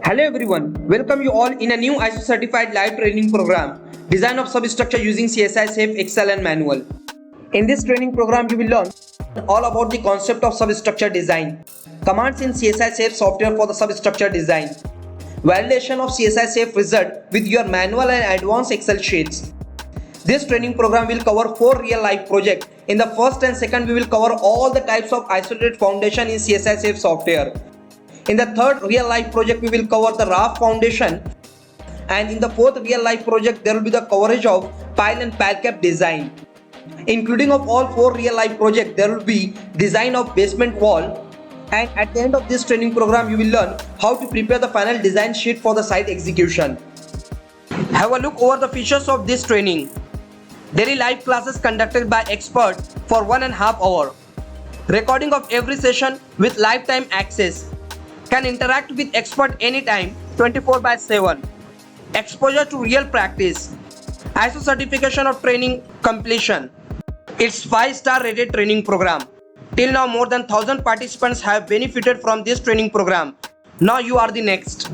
Hello everyone, welcome you all in a new ISO certified live training program, Design of Substructure using CSI Safe Excel and Manual. In this training program, you will learn all about the concept of substructure design, commands in CSI Safe software for the substructure design, validation of CSI Safe result with your manual and advanced Excel sheets. This training program will cover 4 real life projects. In the first and second, we will cover all the types of isolated foundation in CSI Safe software. In the third real life project, we will cover the raft foundation, and in the fourth real life project, there will be the coverage of pile and pile cap design. Including of all 4 real life projects, there will be design of basement wall, and at the end of this training program, you will learn how to prepare the final design sheet for the site execution. Have a look over the features of this training. Daily live classes conducted by experts for 1.5 hours. Recording of every session with lifetime access. Can interact with expert anytime, 24/7. Exposure to real practice. ISO certification of training completion. It's 5-star rated training program. Till now more than 1,000 participants have benefited from this training program. Now you are the next.